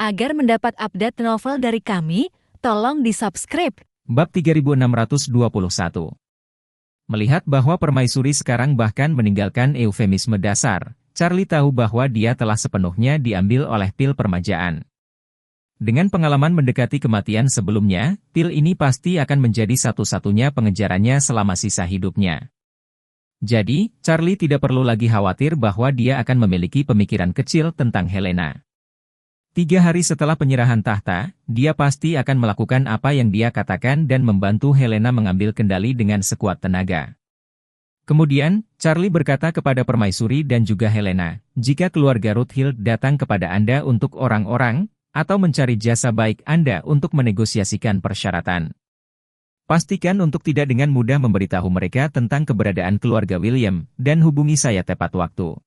Agar mendapat update novel dari kami, tolong di-subscribe. Bab 3621. Melihat bahwa permaisuri sekarang bahkan meninggalkan eufemisme dasar, Charlie tahu bahwa dia telah sepenuhnya diambil oleh pil permajaan. Dengan pengalaman mendekati kematian sebelumnya, pil ini pasti akan menjadi satu-satunya pengejarannya selama sisa hidupnya. Jadi, Charlie tidak perlu lagi khawatir bahwa dia akan memiliki pemikiran kecil tentang Helena. 3 hari setelah penyerahan tahta, dia pasti akan melakukan apa yang dia katakan dan membantu Helena mengambil kendali dengan sekuat tenaga. Kemudian, Charlie berkata kepada permaisuri dan juga Helena, jika keluarga Rothschild datang kepada Anda untuk orang-orang, atau mencari jasa baik Anda untuk menegosiasikan persyaratan, pastikan untuk tidak dengan mudah memberitahu mereka tentang keberadaan keluarga William, dan hubungi saya tepat waktu.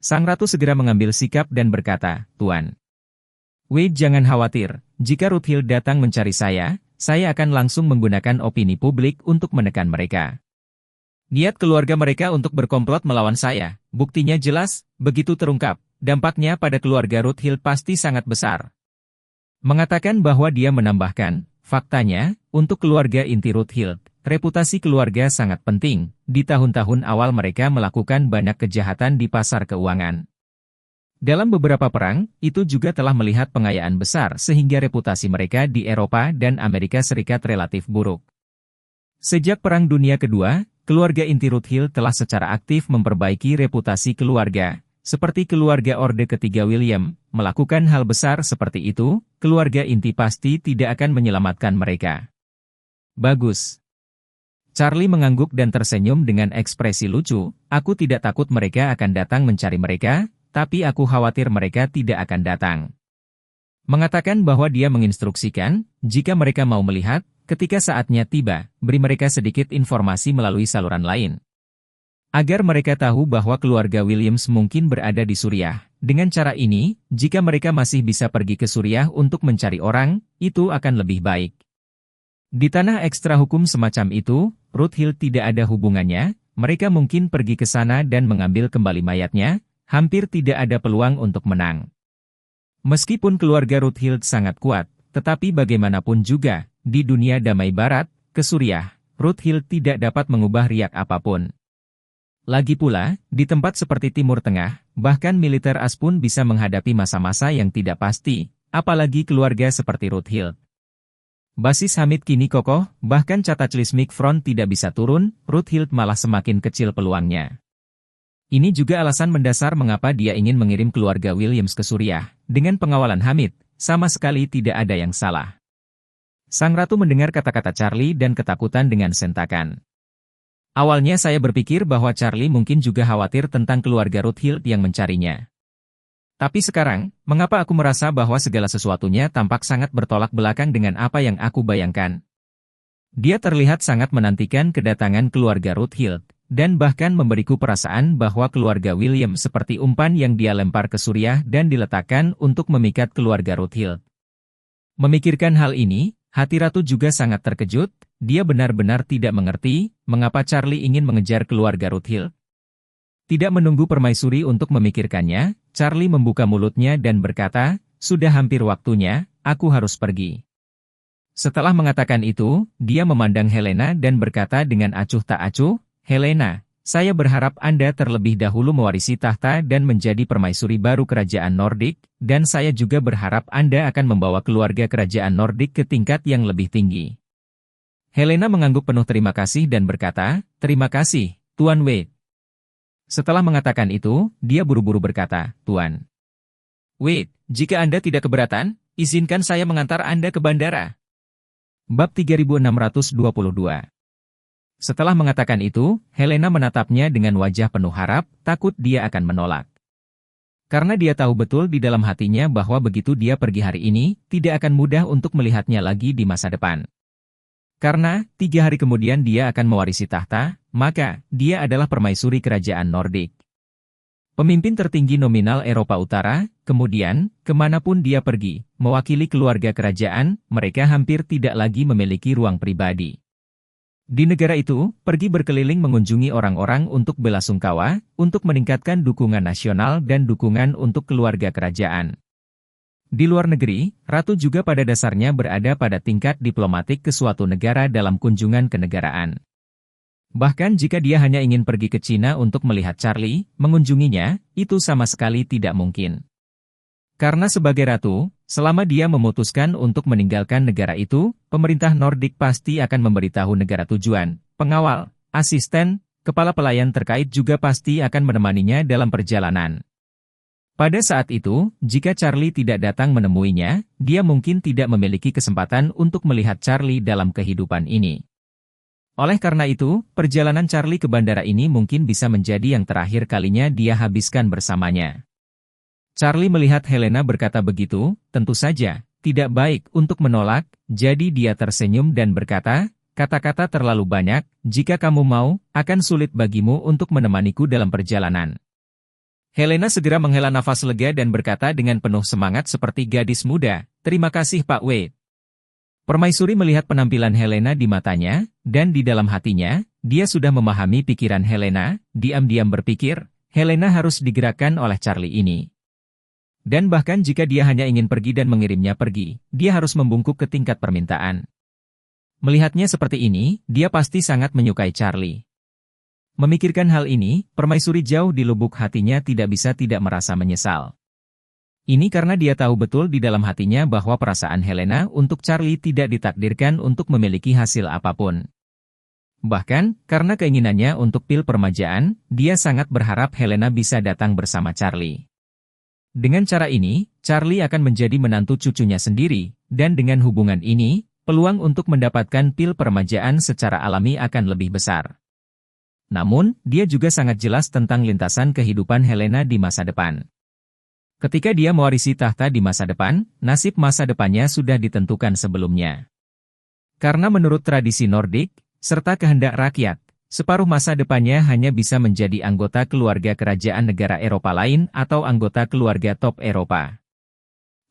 Sang Ratu segera mengambil sikap dan berkata, Tuan Wade, jangan khawatir, jika Rothschild datang mencari saya akan langsung menggunakan opini publik untuk menekan mereka. Niat keluarga mereka untuk berkomplot melawan saya, buktinya jelas, begitu terungkap, dampaknya pada keluarga Rothschild pasti sangat besar. Mengatakan bahwa dia menambahkan, faktanya, untuk keluarga inti Rothschild, reputasi keluarga sangat penting, di tahun-tahun awal mereka melakukan banyak kejahatan di pasar keuangan. Dalam beberapa perang, itu juga telah melihat pengayaan besar sehingga reputasi mereka di Eropa dan Amerika Serikat relatif buruk. Sejak Perang Dunia Kedua, keluarga inti Rothschild telah secara aktif memperbaiki reputasi keluarga, seperti keluarga Orde Ketiga William, melakukan hal besar seperti itu, keluarga inti pasti tidak akan menyelamatkan mereka. Bagus. Charlie mengangguk dan tersenyum dengan ekspresi lucu, aku tidak takut mereka akan datang mencari mereka, tapi aku khawatir mereka tidak akan datang. Mengatakan bahwa dia menginstruksikan, jika mereka mau melihat, ketika saatnya tiba, beri mereka sedikit informasi melalui saluran lain. Agar mereka tahu bahwa keluarga Williams mungkin berada di Suriah. Dengan cara ini, jika mereka masih bisa pergi ke Suriah untuk mencari orang, itu akan lebih baik. Di tanah ekstra hukum semacam itu, Rothschild tidak ada hubungannya, mereka mungkin pergi ke sana dan mengambil kembali mayatnya, hampir tidak ada peluang untuk menang. Meskipun keluarga Rothschild sangat kuat, tetapi bagaimanapun juga, di dunia damai barat, ke Suriah, Rothschild tidak dapat mengubah riak apapun. Lagi pula, di tempat seperti Timur Tengah, bahkan militer AS pun bisa menghadapi masa-masa yang tidak pasti, apalagi keluarga seperti Rothschild. Basis Hamid kini kokoh, bahkan Cataclysmic Front tidak bisa turun, Rothschild malah semakin kecil peluangnya. Ini juga alasan mendasar mengapa dia ingin mengirim keluarga Williams ke Suriah. Dengan pengawalan Hamid, sama sekali tidak ada yang salah. Sang Ratu mendengar kata-kata Charlie dan ketakutan dengan sentakan. Awalnya saya berpikir bahwa Charlie mungkin juga khawatir tentang keluarga Rothschild yang mencarinya. Tapi sekarang, mengapa aku merasa bahwa segala sesuatunya tampak sangat bertolak belakang dengan apa yang aku bayangkan? Dia terlihat sangat menantikan kedatangan keluarga Rothschild, dan bahkan memberiku perasaan bahwa keluarga William seperti umpan yang dia lempar ke Suriah dan diletakkan untuk memikat keluarga Rothschild. Memikirkan hal ini, hati Ratu juga sangat terkejut, dia benar-benar tidak mengerti, mengapa Charlie ingin mengejar keluarga Rothschild. Tidak menunggu permaisuri untuk memikirkannya, Charlie membuka mulutnya dan berkata, sudah hampir waktunya, aku harus pergi. Setelah mengatakan itu, dia memandang Helena dan berkata dengan acuh tak acuh, Helena, saya berharap Anda terlebih dahulu mewarisi tahta dan menjadi permaisuri baru kerajaan Nordik, dan saya juga berharap Anda akan membawa keluarga kerajaan Nordik ke tingkat yang lebih tinggi. Helena mengangguk penuh terima kasih dan berkata, terima kasih, Tuan Wade. Setelah mengatakan itu, dia buru-buru berkata, Tuan Wade, jika Anda tidak keberatan, izinkan saya mengantar Anda ke bandara. Bab 3622. Setelah mengatakan itu, Helena menatapnya dengan wajah penuh harap, takut dia akan menolak. Karena dia tahu betul di dalam hatinya bahwa begitu dia pergi hari ini, tidak akan mudah untuk melihatnya lagi di masa depan. Karena, 3 hari kemudian dia akan mewarisi tahta, maka, dia adalah permaisuri kerajaan Nordik. Pemimpin tertinggi nominal Eropa Utara, kemudian, kemanapun dia pergi, mewakili keluarga kerajaan, mereka hampir tidak lagi memiliki ruang pribadi. Di negara itu, pergi berkeliling mengunjungi orang-orang untuk belasungkawa, untuk meningkatkan dukungan nasional dan dukungan untuk keluarga kerajaan. Di luar negeri, Ratu juga pada dasarnya berada pada tingkat diplomatik ke suatu negara dalam kunjungan kenegaraan. Bahkan jika dia hanya ingin pergi ke Cina untuk melihat Charlie, mengunjunginya, itu sama sekali tidak mungkin. Karena sebagai ratu, selama dia memutuskan untuk meninggalkan negara itu, pemerintah Nordik pasti akan memberitahu negara tujuan, pengawal, asisten, kepala pelayan terkait juga pasti akan menemaninya dalam perjalanan. Pada saat itu, jika Charlie tidak datang menemuinya, dia mungkin tidak memiliki kesempatan untuk melihat Charlie dalam kehidupan ini. Oleh karena itu, perjalanan Charlie ke bandara ini mungkin bisa menjadi yang terakhir kalinya dia habiskan bersamanya. Charlie melihat Helena berkata begitu, tentu saja, tidak baik untuk menolak, jadi dia tersenyum dan berkata, kata-kata terlalu banyak, jika kamu mau, akan sulit bagimu untuk menemaniku dalam perjalanan. Helena segera menghela nafas lega dan berkata dengan penuh semangat seperti gadis muda, terima kasih Pak Wade. Permaisuri melihat penampilan Helena di matanya, dan di dalam hatinya, dia sudah memahami pikiran Helena, diam-diam berpikir, Helena harus digerakkan oleh Charlie ini. Dan bahkan jika dia hanya ingin pergi dan mengirimnya pergi, dia harus membungkuk ke tingkat permintaan. Melihatnya seperti ini, dia pasti sangat menyukai Charlie. Memikirkan hal ini, permaisuri jauh di lubuk hatinya tidak bisa tidak merasa menyesal. Ini karena dia tahu betul di dalam hatinya bahwa perasaan Helena untuk Charlie tidak ditakdirkan untuk memiliki hasil apapun. Bahkan, karena keinginannya untuk pil permajaan, dia sangat berharap Helena bisa datang bersama Charlie. Dengan cara ini, Charlie akan menjadi menantu cucunya sendiri, dan dengan hubungan ini, peluang untuk mendapatkan pil permajaan secara alami akan lebih besar. Namun, dia juga sangat jelas tentang lintasan kehidupan Helena di masa depan. Ketika dia mewarisi tahta di masa depan, nasib masa depannya sudah ditentukan sebelumnya. Karena menurut tradisi Nordik, serta kehendak rakyat, separuh masa depannya hanya bisa menjadi anggota keluarga kerajaan negara Eropa lain atau anggota keluarga top Eropa.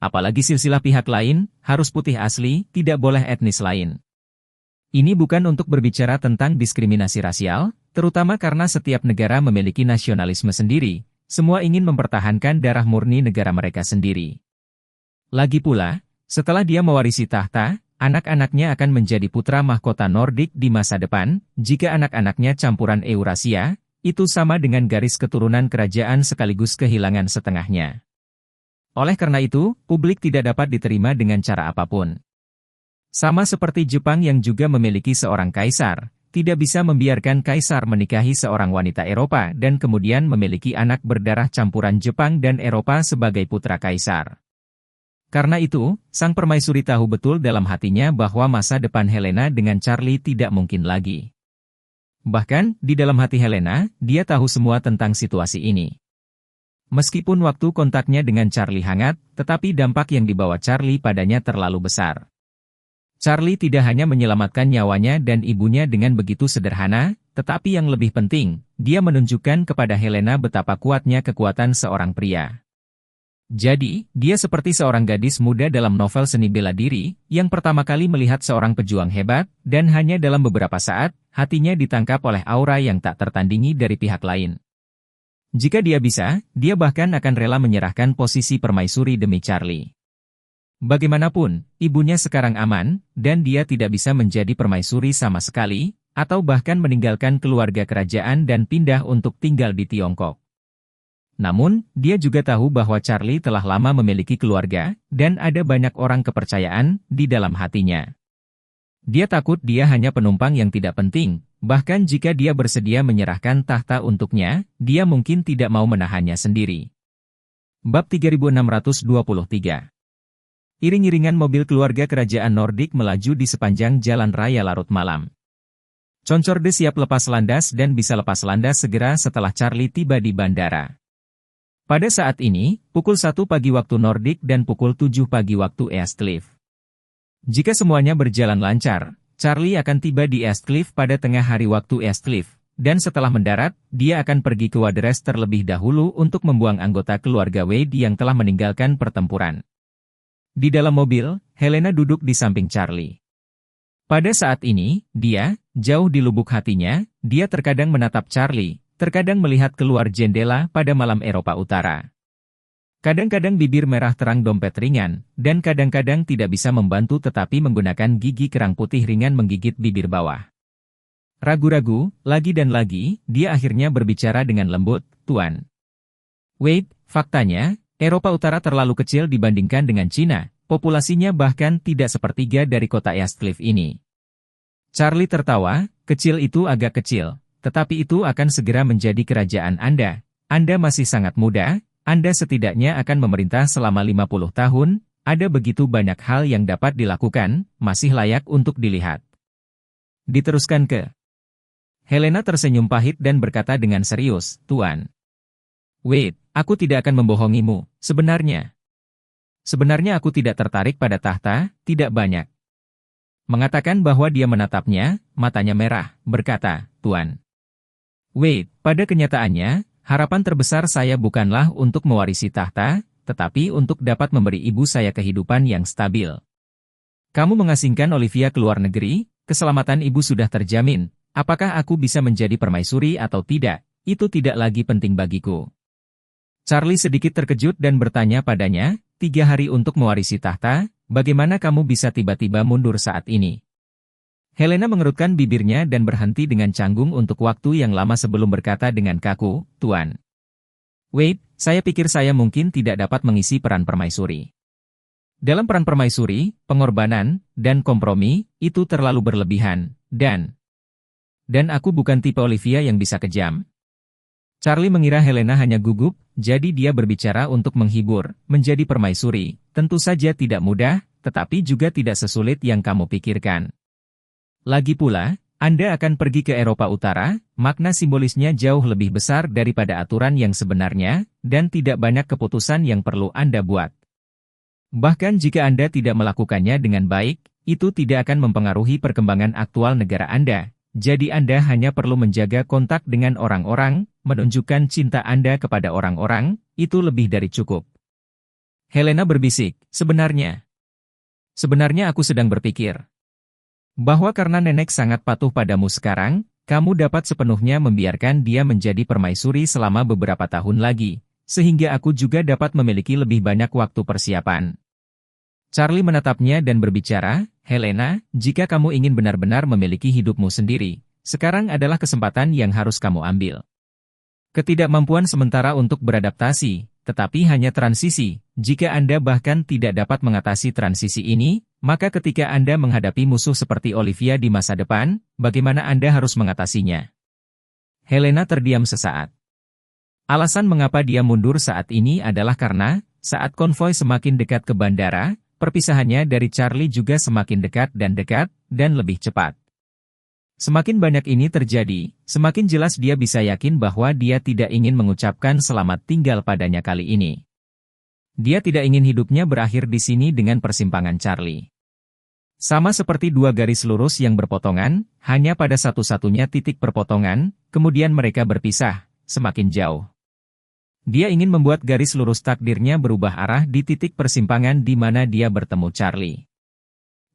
Apalagi silsilah pihak lain, harus putih asli, tidak boleh etnis lain. Ini bukan untuk berbicara tentang diskriminasi rasial, terutama karena setiap negara memiliki nasionalisme sendiri, semua ingin mempertahankan darah murni negara mereka sendiri. Lagi pula, setelah dia mewarisi tahta, anak-anaknya akan menjadi putra mahkota Nordik di masa depan, jika anak-anaknya campuran Eurasia, itu sama dengan garis keturunan kerajaan sekaligus kehilangan setengahnya. Oleh karena itu, publik tidak dapat diterima dengan cara apapun. Sama seperti Jepang yang juga memiliki seorang kaisar, tidak bisa membiarkan kaisar menikahi seorang wanita Eropa dan kemudian memiliki anak berdarah campuran Jepang dan Eropa sebagai putra kaisar. Karena itu, sang permaisuri tahu betul dalam hatinya bahwa masa depan Helena dengan Charlie tidak mungkin lagi. Bahkan, di dalam hati Helena, dia tahu semua tentang situasi ini. Meskipun waktu kontaknya dengan Charlie hangat, tetapi dampak yang dibawa Charlie padanya terlalu besar. Charlie tidak hanya menyelamatkan nyawanya dan ibunya dengan begitu sederhana, tetapi yang lebih penting, dia menunjukkan kepada Helena betapa kuatnya kekuatan seorang pria. Jadi, dia seperti seorang gadis muda dalam novel seni bela diri, yang pertama kali melihat seorang pejuang hebat, dan hanya dalam beberapa saat, hatinya ditangkap oleh aura yang tak tertandingi dari pihak lain. Jika dia bisa, dia bahkan akan rela menyerahkan posisi permaisuri demi Charlie. Bagaimanapun, ibunya sekarang aman, dan dia tidak bisa menjadi permaisuri sama sekali, atau bahkan meninggalkan keluarga kerajaan dan pindah untuk tinggal di Tiongkok. Namun, dia juga tahu bahwa Charlie telah lama memiliki keluarga, dan ada banyak orang kepercayaan di dalam hatinya. Dia takut dia hanya penumpang yang tidak penting, bahkan jika dia bersedia menyerahkan tahta untuknya, dia mungkin tidak mau menahannya sendiri. Bab 3623. Iring-iringan mobil keluarga kerajaan Nordik melaju di sepanjang jalan raya larut malam. Concorde siap lepas landas dan bisa lepas landas segera setelah Charlie tiba di bandara. Pada saat ini, pukul 1 pagi waktu Nordik dan pukul 7 pagi waktu Eastcliff. Jika semuanya berjalan lancar, Charlie akan tiba di Eastcliff pada tengah hari waktu Eastcliff, dan setelah mendarat, dia akan pergi ke Wadres terlebih dahulu untuk membuang anggota keluarga Wade yang telah meninggalkan pertempuran. Di dalam mobil, Helena duduk di samping Charlie. Pada saat ini, dia, jauh di lubuk hatinya, dia terkadang menatap Charlie, terkadang melihat keluar jendela pada malam Eropa Utara. Kadang-kadang bibir merah terang dompet ringan, dan kadang-kadang tidak bisa membantu tetapi menggunakan gigi kerang putih ringan menggigit bibir bawah. Ragu-ragu, lagi dan lagi, dia akhirnya berbicara dengan lembut, "Tuan Wade, faktanya, Eropa Utara terlalu kecil dibandingkan dengan Cina, populasinya bahkan tidak sepertiga dari kota Eastcliff ini." Charlie tertawa, "Kecil itu agak kecil, tetapi itu akan segera menjadi kerajaan Anda. Anda masih sangat muda. Anda setidaknya akan memerintah selama 50 tahun, ada begitu banyak hal yang dapat dilakukan, masih layak untuk dilihat." Diteruskan ke. Helena tersenyum pahit dan berkata dengan serius, "Tuan Wade, aku tidak akan membohongimu, sebenarnya aku tidak tertarik pada tahta, tidak banyak." Mengatakan bahwa dia menatapnya, matanya merah, berkata, "Tuan Wade, pada kenyataannya, harapan terbesar saya bukanlah untuk mewarisi tahta, tetapi untuk dapat memberi ibu saya kehidupan yang stabil. Kamu mengasingkan Olivia ke luar negeri, keselamatan ibu sudah terjamin. Apakah aku bisa menjadi permaisuri atau tidak, itu tidak lagi penting bagiku." Charlie sedikit terkejut dan bertanya padanya, 3 hari untuk mewarisi tahta, bagaimana kamu bisa tiba-tiba mundur saat ini? Helena mengerutkan bibirnya dan berhenti dengan canggung untuk waktu yang lama sebelum berkata dengan kaku, "Tuan Wade, saya pikir saya mungkin tidak dapat mengisi peran permaisuri. Dalam peran permaisuri, pengorbanan, dan kompromi, itu terlalu berlebihan, dan aku bukan tipe Olivia yang bisa kejam." Charlie mengira Helena hanya gugup, jadi dia berbicara untuk menghibur, "Menjadi permaisuri, tentu saja tidak mudah, tetapi juga tidak sesulit yang kamu pikirkan. Lagi pula, Anda akan pergi ke Eropa Utara, makna simbolisnya jauh lebih besar daripada aturan yang sebenarnya, dan tidak banyak keputusan yang perlu Anda buat. Bahkan jika Anda tidak melakukannya dengan baik, itu tidak akan mempengaruhi perkembangan aktual negara Anda. Jadi Anda hanya perlu menjaga kontak dengan orang-orang, menunjukkan cinta Anda kepada orang-orang, itu lebih dari cukup." Helena berbisik, Sebenarnya aku sedang berpikir bahwa karena nenek sangat patuh padamu sekarang, kamu dapat sepenuhnya membiarkan dia menjadi permaisuri selama beberapa tahun lagi, sehingga aku juga dapat memiliki lebih banyak waktu persiapan." Charlie menatapnya dan berbicara, "Helena, jika kamu ingin benar-benar memiliki hidupmu sendiri, sekarang adalah kesempatan yang harus kamu ambil. Ketidakmampuan sementara untuk beradaptasi, tetapi hanya transisi. Jika Anda bahkan tidak dapat mengatasi transisi ini, maka ketika Anda menghadapi musuh seperti Olivia di masa depan, bagaimana Anda harus mengatasinya?" Helena terdiam sesaat. Alasan mengapa dia mundur saat ini adalah karena, saat konvoi semakin dekat ke bandara, perpisahannya dari Charlie juga semakin dekat, dan lebih cepat. Semakin banyak ini terjadi, semakin jelas dia bisa yakin bahwa dia tidak ingin mengucapkan selamat tinggal padanya kali ini. Dia tidak ingin hidupnya berakhir di sini dengan persimpangan Charlie. Sama seperti 2 garis lurus yang berpotongan, hanya pada satu-satunya titik perpotongan, kemudian mereka berpisah, semakin jauh. Dia ingin membuat garis lurus takdirnya berubah arah di titik persimpangan di mana dia bertemu Charlie.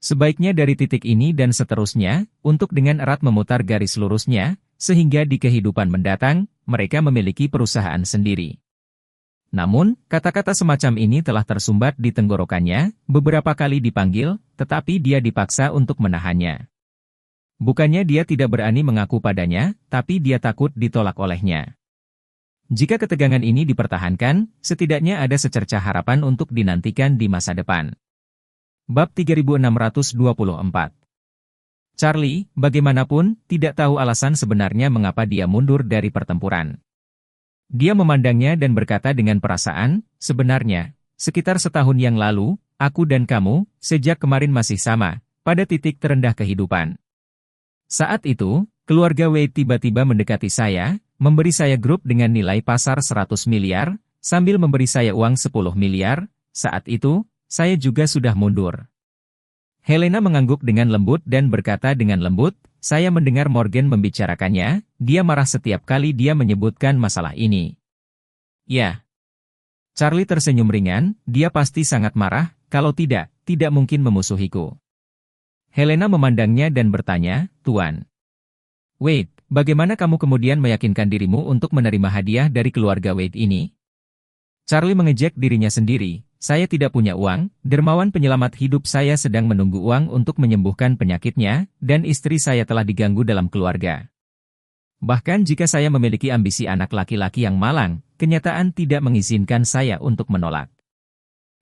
Sebaiknya dari titik ini dan seterusnya, untuk dengan erat memutar garis lurusnya, sehingga di kehidupan mendatang, mereka memiliki perusahaan sendiri. Namun, kata-kata semacam ini telah tersumbat di tenggorokannya, beberapa kali dipanggil, tetapi dia dipaksa untuk menahannya. Bukannya dia tidak berani mengaku padanya, tapi dia takut ditolak olehnya. Jika ketegangan ini dipertahankan, setidaknya ada secercah harapan untuk dinantikan di masa depan. Bab 3624. Charlie, bagaimanapun, tidak tahu alasan sebenarnya mengapa dia mundur dari pertempuran. Dia memandangnya dan berkata dengan perasaan, "Sebenarnya, sekitar setahun yang lalu, aku dan kamu, sejak kemarin masih sama, pada titik terendah kehidupan. Saat itu, keluarga Wade tiba-tiba mendekati saya, memberi saya grup dengan nilai pasar 100 miliar, sambil memberi saya uang 10 miliar, saat itu, saya juga sudah mundur." Helena mengangguk dengan lembut dan berkata dengan lembut, "Saya mendengar Morgan membicarakannya, dia marah setiap kali dia menyebutkan masalah ini." "Ya." Charlie tersenyum ringan, "Dia pasti sangat marah, kalau tidak mungkin memusuhiku." Helena memandangnya dan bertanya, "Tuan Wade, bagaimana kamu kemudian meyakinkan dirimu untuk menerima hadiah dari keluarga Wade ini?" Charlie mengejek dirinya sendiri. Saya tidak punya uang, dermawan penyelamat hidup saya sedang menunggu uang untuk menyembuhkan penyakitnya, dan istri saya telah diganggu dalam keluarga. Bahkan jika saya memiliki ambisi anak laki-laki yang malang, kenyataan tidak mengizinkan saya untuk menolak.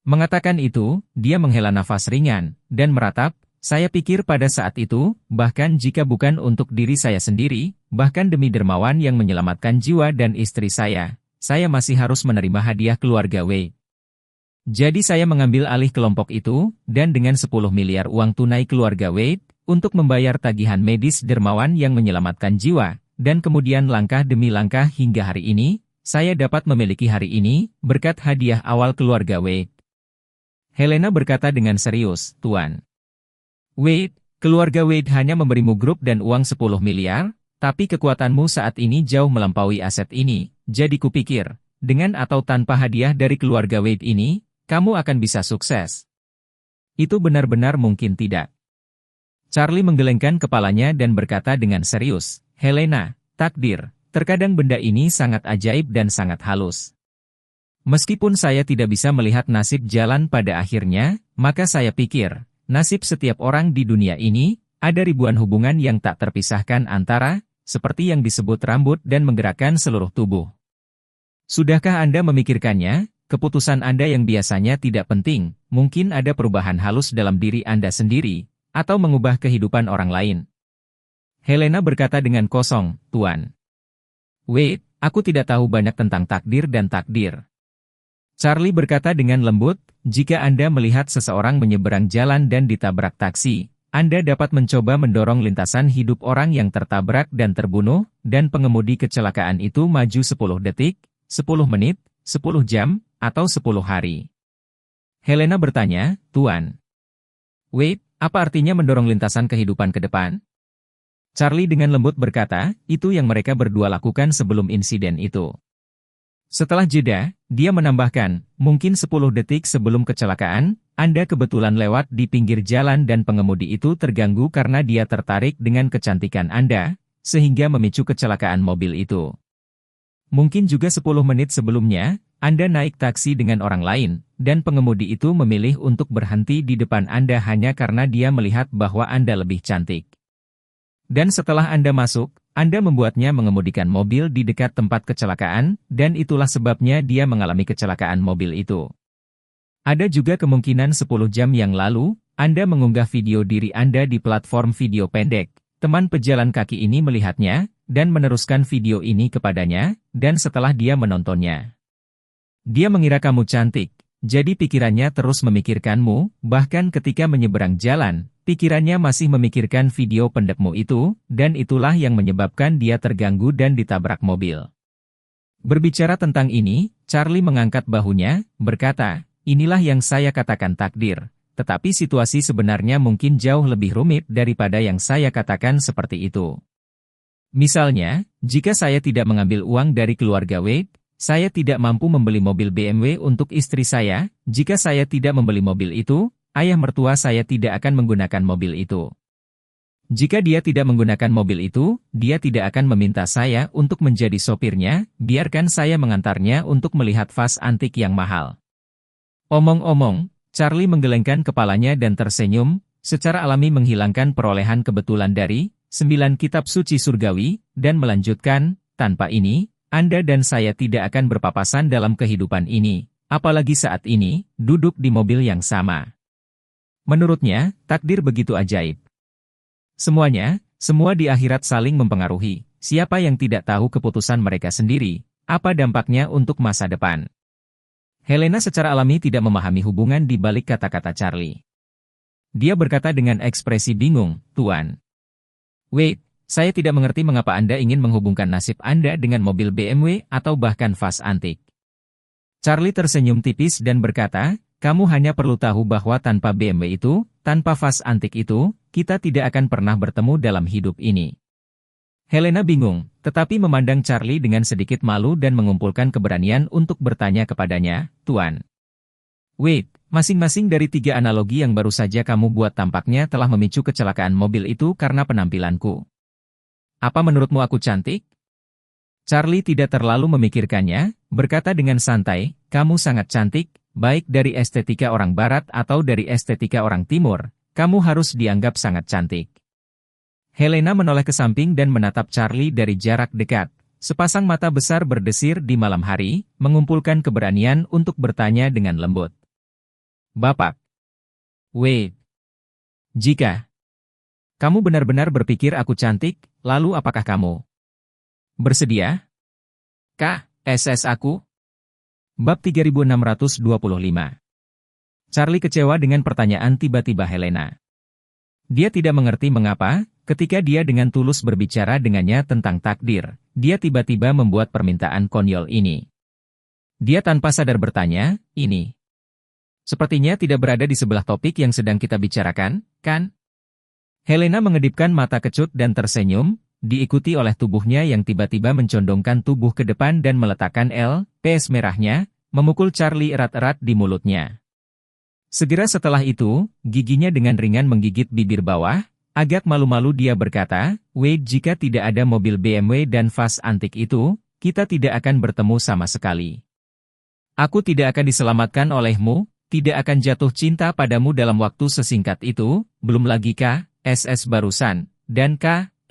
Mengatakan itu, dia menghela nafas ringan, dan meratap, saya pikir pada saat itu, bahkan jika bukan untuk diri saya sendiri, bahkan demi dermawan yang menyelamatkan jiwa dan istri saya masih harus menerima hadiah keluarga Wade. Jadi saya mengambil alih kelompok itu, dan dengan 10 miliar uang tunai keluarga Wade, untuk membayar tagihan medis dermawan yang menyelamatkan jiwa, dan kemudian langkah demi langkah hingga hari ini, saya dapat memiliki hari ini, berkat hadiah awal keluarga Wade. Helena berkata dengan serius, Tuan. Wade, keluarga Wade hanya memberimu grup dan uang 10 miliar, tapi kekuatanmu saat ini jauh melampaui aset ini, jadi kupikir, dengan atau tanpa hadiah dari keluarga Wade ini, kamu akan bisa sukses. Itu benar-benar mungkin tidak. Charlie menggelengkan kepalanya dan berkata dengan serius, Helena, takdir, terkadang benda ini sangat ajaib dan sangat halus. Meskipun saya tidak bisa melihat nasib jalan pada akhirnya, maka saya pikir, nasib setiap orang di dunia ini, ada ribuan hubungan yang tak terpisahkan antara, seperti yang disebut rambut dan menggerakkan seluruh tubuh. Sudahkah Anda memikirkannya? Keputusan Anda yang biasanya tidak penting, mungkin ada perubahan halus dalam diri Anda sendiri, atau mengubah kehidupan orang lain. Helena berkata dengan kosong, Tuan. Wade, aku tidak tahu banyak tentang takdir dan takdir. Charlie berkata dengan lembut, jika Anda melihat seseorang menyeberang jalan dan ditabrak taksi, Anda dapat mencoba mendorong lintasan hidup orang yang tertabrak dan terbunuh, dan pengemudi kecelakaan itu maju 10 detik, 10 menit, 10 jam, atau 10 hari. Helena bertanya, Tuan. Wade, apa artinya mendorong lintasan kehidupan ke depan? Charlie dengan lembut berkata, itu yang mereka berdua lakukan sebelum insiden itu. Setelah jeda, dia menambahkan, mungkin 10 detik sebelum kecelakaan, Anda kebetulan lewat di pinggir jalan dan pengemudi itu terganggu karena dia tertarik dengan kecantikan Anda, sehingga memicu kecelakaan mobil itu. Mungkin juga 10 menit sebelumnya, Anda naik taksi dengan orang lain, dan pengemudi itu memilih untuk berhenti di depan Anda hanya karena dia melihat bahwa Anda lebih cantik. Dan setelah Anda masuk, Anda membuatnya mengemudikan mobil di dekat tempat kecelakaan, dan itulah sebabnya dia mengalami kecelakaan mobil itu. Ada juga kemungkinan 10 jam yang lalu, Anda mengunggah video diri Anda di platform video pendek. Teman pejalan kaki ini melihatnya, dan meneruskan video ini kepadanya, dan setelah dia menontonnya. Dia mengira kamu cantik, jadi pikirannya terus memikirkanmu, bahkan ketika menyeberang jalan, pikirannya masih memikirkan video pendekmu itu, dan itulah yang menyebabkan dia terganggu dan ditabrak mobil. Berbicara tentang ini, Charlie mengangkat bahunya, berkata, inilah yang saya katakan takdir, tetapi situasi sebenarnya mungkin jauh lebih rumit daripada yang saya katakan seperti itu. Misalnya, jika saya tidak mengambil uang dari keluarga Wade, saya tidak mampu membeli mobil BMW untuk istri saya. Jika saya tidak membeli mobil itu, ayah mertua saya tidak akan menggunakan mobil itu. Jika dia tidak menggunakan mobil itu, dia tidak akan meminta saya untuk menjadi sopirnya, biarkan saya mengantarnya untuk melihat vas antik yang mahal. Omong-omong, Charlie menggelengkan kepalanya dan tersenyum, secara alami menghilangkan perolehan kebetulan dari 9 kitab suci surgawi, dan melanjutkan, tanpa ini, Anda dan saya tidak akan berpapasan dalam kehidupan ini, apalagi saat ini, duduk di mobil yang sama. Menurutnya, takdir begitu ajaib. Semua di akhirat saling mempengaruhi, siapa yang tidak tahu keputusan mereka sendiri, apa dampaknya untuk masa depan. Helena secara alami tidak memahami hubungan di balik kata-kata Charlie. Dia berkata dengan ekspresi bingung, Tuan. Wade, saya tidak mengerti mengapa Anda ingin menghubungkan nasib Anda dengan mobil BMW atau bahkan vas antik. Charlie tersenyum tipis dan berkata, kamu hanya perlu tahu bahwa tanpa BMW itu, tanpa vas antik itu, kita tidak akan pernah bertemu dalam hidup ini. Helena bingung, tetapi memandang Charlie dengan sedikit malu dan mengumpulkan keberanian untuk bertanya kepadanya, Tuan. Wade, masing-masing dari 3 analogi yang baru saja kamu buat tampaknya telah memicu kecelakaan mobil itu karena penampilanku. Apa menurutmu aku cantik? Charlie tidak terlalu memikirkannya, berkata dengan santai, kamu sangat cantik, baik dari estetika orang barat atau dari estetika orang timur, kamu harus dianggap sangat cantik. Helena menoleh ke samping dan menatap Charlie dari jarak dekat. Sepasang mata besar berdesir di malam hari, mengumpulkan keberanian untuk bertanya dengan lembut. Bapak. Wade. Jika kamu benar-benar berpikir aku cantik, lalu apakah kamu bersedia? SS aku? Bab 3625. Charlie kecewa dengan pertanyaan tiba-tiba Helena. Dia tidak mengerti mengapa, ketika dia dengan tulus berbicara dengannya tentang takdir, dia tiba-tiba membuat permintaan konyol ini. Dia tanpa sadar bertanya, ini sepertinya tidak berada di sebelah topik yang sedang kita bicarakan, kan? Helena mengedipkan mata kecut dan tersenyum, diikuti oleh tubuhnya yang tiba-tiba mencondongkan tubuh ke depan dan meletakkan LPS merahnya, memukul Charlie erat-erat di mulutnya. Segera setelah itu, giginya dengan ringan menggigit bibir bawah. Agak malu-malu dia berkata, Wade, jika tidak ada mobil BMW dan vas antik itu, kita tidak akan bertemu sama sekali. Aku tidak akan diselamatkan olehmu, tidak akan jatuh cinta padamu dalam waktu sesingkat itu, belum lagi SS barusan, dan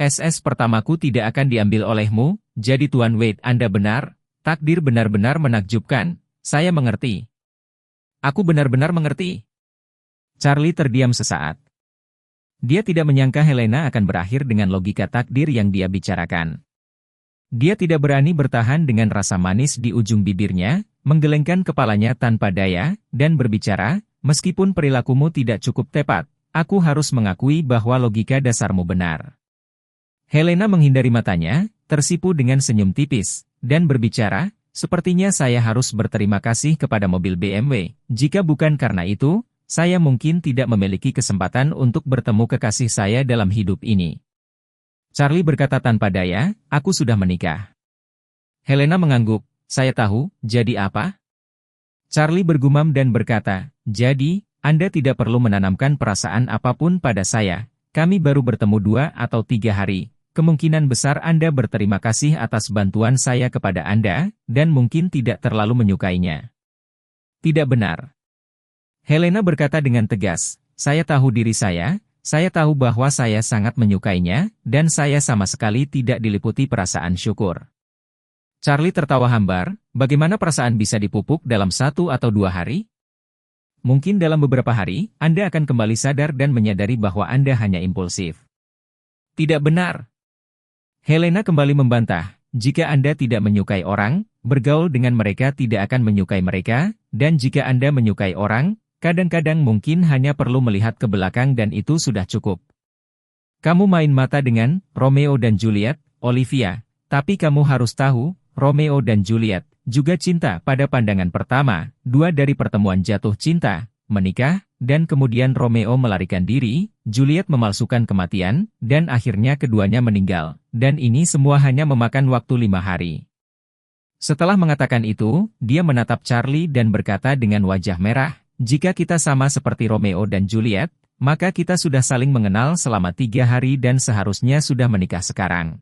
SS pertamaku tidak akan diambil olehmu, jadi Tuan Wade Anda benar, takdir benar-benar menakjubkan, saya mengerti. Aku benar-benar mengerti. Charlie terdiam sesaat. Dia tidak menyangka Helena akan berakhir dengan logika takdir yang dia bicarakan. Dia tidak berani bertahan dengan rasa manis di ujung bibirnya, menggelengkan kepalanya tanpa daya, dan berbicara, meskipun perilakumu tidak cukup tepat, aku harus mengakui bahwa logika dasarmu benar. Helena menghindari matanya, tersipu dengan senyum tipis, dan berbicara, sepertinya saya harus berterima kasih kepada mobil BMW, jika bukan karena itu, saya mungkin tidak memiliki kesempatan untuk bertemu kekasih saya dalam hidup ini. Charlie berkata tanpa daya, aku sudah menikah. Helena mengangguk, saya tahu, jadi apa? Charlie bergumam dan berkata, jadi, Anda tidak perlu menanamkan perasaan apapun pada saya, kami baru bertemu 2 atau 3 hari, kemungkinan besar Anda berterima kasih atas bantuan saya kepada Anda, dan mungkin tidak terlalu menyukainya. Tidak benar. Helena berkata dengan tegas, saya tahu diri saya tahu bahwa saya sangat menyukainya, dan saya sama sekali tidak diliputi perasaan syukur. Charlie tertawa hambar, bagaimana perasaan bisa dipupuk dalam 1 atau 2 hari? Mungkin dalam beberapa hari, Anda akan kembali sadar dan menyadari bahwa Anda hanya impulsif. Tidak benar. Helena kembali membantah, jika Anda tidak menyukai orang, bergaul dengan mereka tidak akan menyukai mereka, dan jika Anda menyukai orang, kadang-kadang mungkin hanya perlu melihat ke belakang dan itu sudah cukup. Kamu main mata dengan Romeo dan Juliet, Olivia, tapi kamu harus tahu, Romeo dan Juliet juga cinta pada pandangan pertama, 2 dari pertemuan jatuh cinta, menikah, dan kemudian Romeo melarikan diri, Juliet memalsukan kematian, dan akhirnya keduanya meninggal, dan ini semua hanya memakan waktu 5 hari. Setelah mengatakan itu, dia menatap Charlie dan berkata dengan wajah merah, jika kita sama seperti Romeo dan Juliet, maka kita sudah saling mengenal selama 3 hari dan seharusnya sudah menikah sekarang.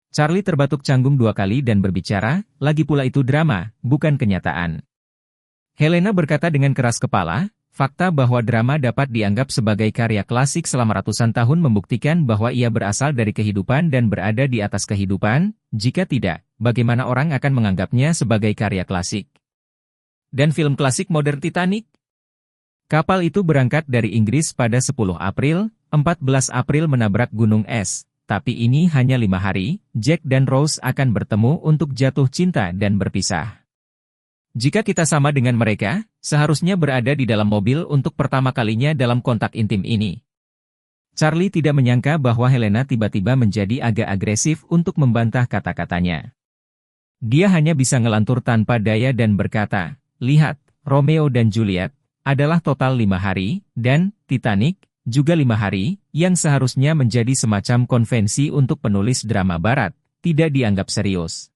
Charlie terbatuk canggung 2 kali dan berbicara, lagi pula itu drama, bukan kenyataan. Helena berkata dengan keras kepala, fakta bahwa drama dapat dianggap sebagai karya klasik selama ratusan tahun membuktikan bahwa ia berasal dari kehidupan dan berada di atas kehidupan, jika tidak, bagaimana orang akan menganggapnya sebagai karya klasik? Dan film klasik modern Titanic? Kapal itu berangkat dari Inggris pada 10 April, 14 April menabrak gunung es, tapi ini hanya 5 hari, Jack dan Rose akan bertemu untuk jatuh cinta dan berpisah. Jika kita sama dengan mereka, seharusnya berada di dalam mobil untuk pertama kalinya dalam kontak intim ini. Charlie tidak menyangka bahwa Helena tiba-tiba menjadi agak agresif untuk membantah kata-katanya. Dia hanya bisa ngelantur tanpa daya dan berkata, lihat, Romeo dan Juliet adalah total 5 hari, dan Titanic juga 5 hari, yang seharusnya menjadi semacam konvensi untuk penulis drama barat, tidak dianggap serius.